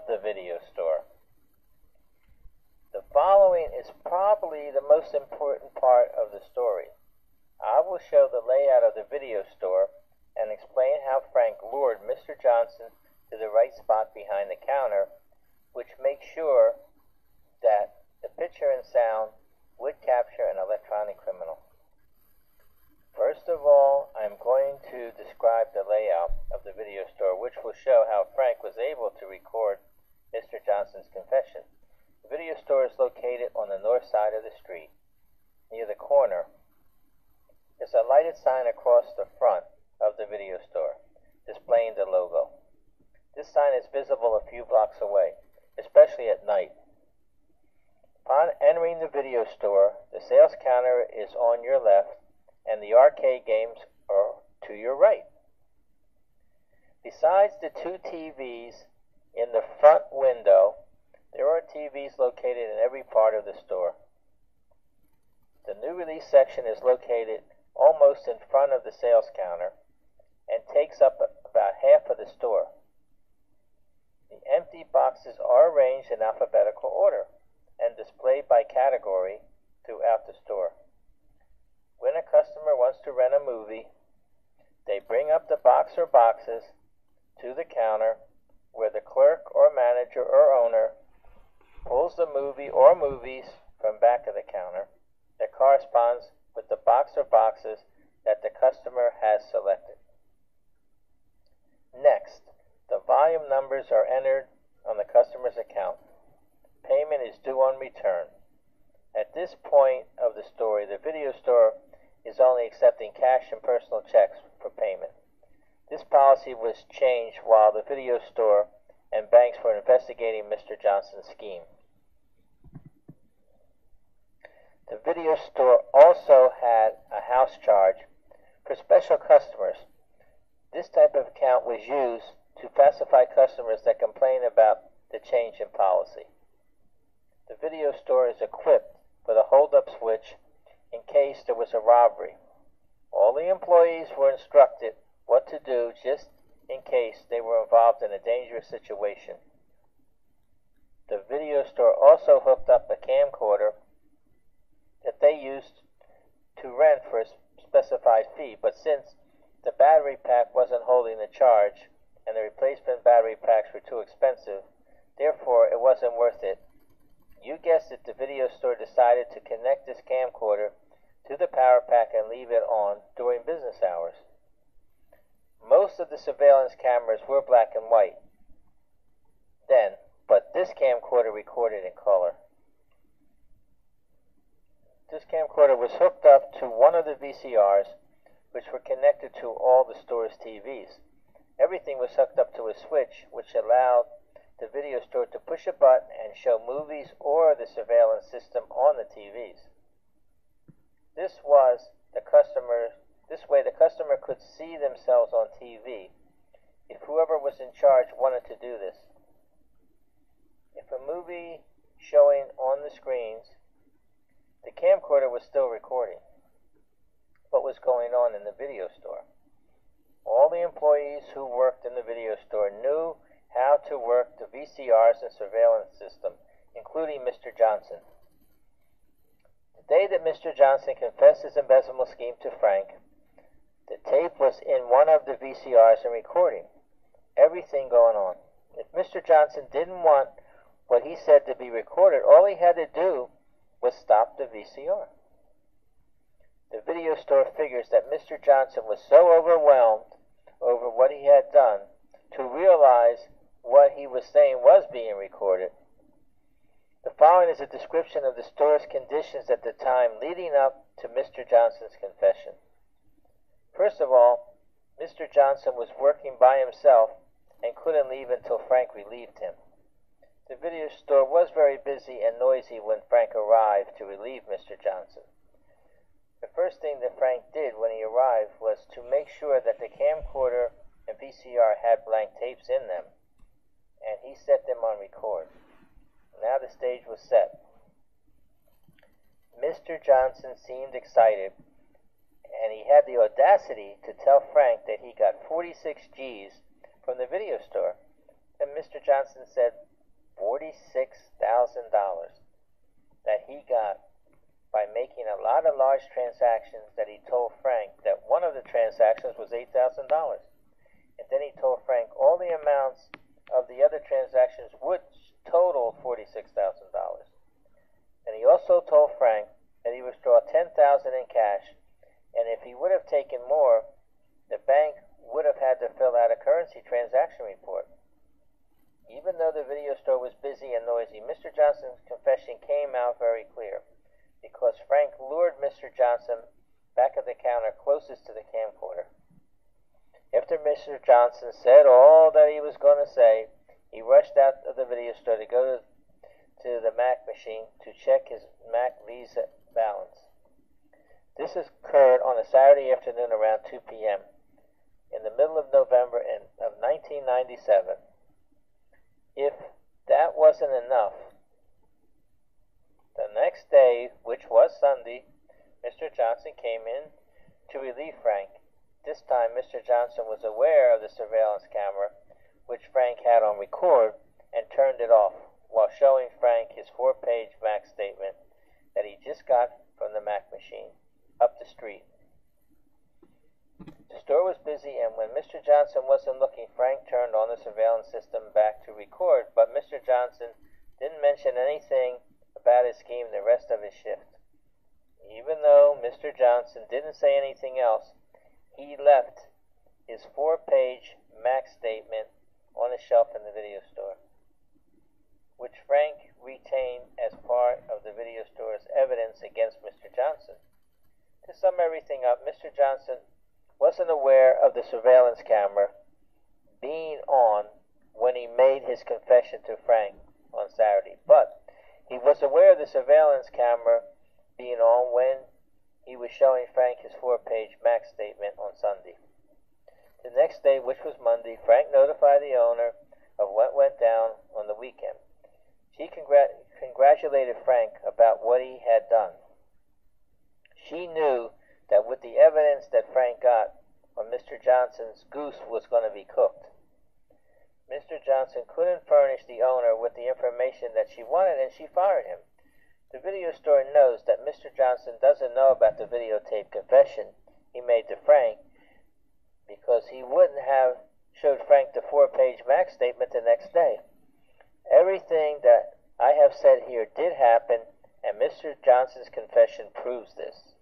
of the video store. The following is probably the most important part of the story. I will show the layout of the video store and explain how Frank lured Mr. Johnson to the right spot behind the counter, which makes sure that the picture and sound would capture an electronic criminal. First of all, I'm going to describe the layout of the video store, which will show how Frank was able to record Mr. Johnson's confession. The video store is located on the north side of the street, near the corner. There's a lighted sign across the front of the video store, displaying the logo. This sign is visible a few blocks away, especially at night. Upon entering the video store, the sales counter is on your left, and the arcade games are to your right. Besides the two TVs in the front window, there are TVs located in every part of the store. The new release section is located almost in front of the sales counter and takes up about half of the store. The empty boxes are arranged in alphabetical order and displayed by category throughout the store. When a customer wants to rent a movie, they bring up the box or boxes to the counter where the clerk or manager or owner pulls the movie or movies from back of the counter that corresponds with the box or boxes that the customer has selected. Next, the volume numbers are entered on the customer's account. Payment is due on return. At this point of the story, the video store is only accepting cash and personal checks for payment. This policy was changed while the video store and banks were investigating Mr. Johnson's scheme. The video store also had a house charge for special customers. This type of account was used to pacify customers that complain about the change in policy. The video store is equipped with a hold-up switch in case there was a robbery. All the employees were instructed what to do just in case they were involved in a dangerous situation. The video store also hooked up a camcorder that they used to rent for a specified fee, but since the battery pack wasn't holding the charge and the replacement battery packs were too expensive, therefore it wasn't worth it. You guessed it, the video store decided to connect this camcorder to the power pack and leave it on during business hours. Most of the surveillance cameras were black and white then, but this camcorder recorded in color. This camcorder was hooked up to one of the VCRs, which were connected to all the store's TVs. Everything was hooked up to a switch, which allowed the video store to push a button and show movies or the surveillance system on the TVs. This way the customer could see themselves on TV if whoever was in charge wanted to do this. If a movie showing on the screens, the camcorder was still recording what was going on in the video store. All the employees who worked in the video store knew how to work the VCRs and surveillance system, including Mr. Johnson. The day that Mr. Johnson confessed his embezzlement scheme to Frank, the tape was in one of the VCRs and recording everything going on. If Mr. Johnson didn't want what he said to be recorded, all he had to do was stop the VCR. The video store figures that Mr. Johnson was so overwhelmed over what he had done to realize what he was saying was being recorded. The following is a description of the store's conditions at the time leading up to Mr. Johnson's confession. First of all, Mr. Johnson was working by himself and couldn't leave until Frank relieved him. The video store was very busy and noisy when Frank arrived to relieve Mr. Johnson. The first thing that Frank did when he arrived was to make sure that the camcorder and VCR had blank tapes in them, and he set them on record. Now the stage was set. Mr. Johnson seemed excited, and he had the audacity to tell Frank that he got 46 G's from the video store. And Mr. Johnson said, $46,000 that he got by making a lot of large transactions that he told Frank that one of the transactions was $8,000. And then he told Frank all the amounts of the other transactions would total $46,000. And he also told Frank that he would draw $10,000 in cash, and if he would have taken more, the bank would have had to fill out a currency transaction report. Even though the video store was busy and noisy, Mr. Johnson's confession came out very clear, because Frank lured Mr. Johnson back at the counter closest to the camcorder. After Mr. Johnson said all that he was going to say, he rushed out of the video store to go to the Mac machine to check his Mac Visa balance. This occurred on a Saturday afternoon around 2 p.m. in the middle of November of 1997. If that wasn't enough, the next day, which was Sunday, Mr. Johnson came in to relieve Frank. This time, Mr. Johnson was aware of the surveillance camera, which Frank had on record, and turned it off while showing Frank his 4-page Mac statement that he just got from the Mac machine up the street. The store was busy, and when Mr. Johnson wasn't looking, Frank turned on the surveillance system back to record, but Mr. Johnson didn't mention anything about his scheme the rest of his shift. Even though Mr. Johnson didn't say anything else, he left his 4-page Mac statement on a shelf in the video store, which Frank retained as part of the video store's evidence against Mr. Johnson. To sum everything up, Mr. Johnson wasn't aware of the surveillance camera being on when he made his confession to Frank on Saturday, but he was aware of the surveillance camera being on when he was showing Frank his 4-page Mac statement on Sunday. The next day, which was Monday, Frank notified the owner of what went down on the weekend. She congratulated Frank about what he had done. She knew that with the evidence that Frank got on Mr. Johnson's goose was going to be cooked. Mr. Johnson couldn't furnish the owner with the information that she wanted, and she fired him. The video store knows that Mr. Johnson doesn't know about the videotape confession he made to Frank, because he wouldn't have showed Frank the 4-page Mac statement the next day. Everything that I have said here did happen, and Mr. Johnson's confession proves this.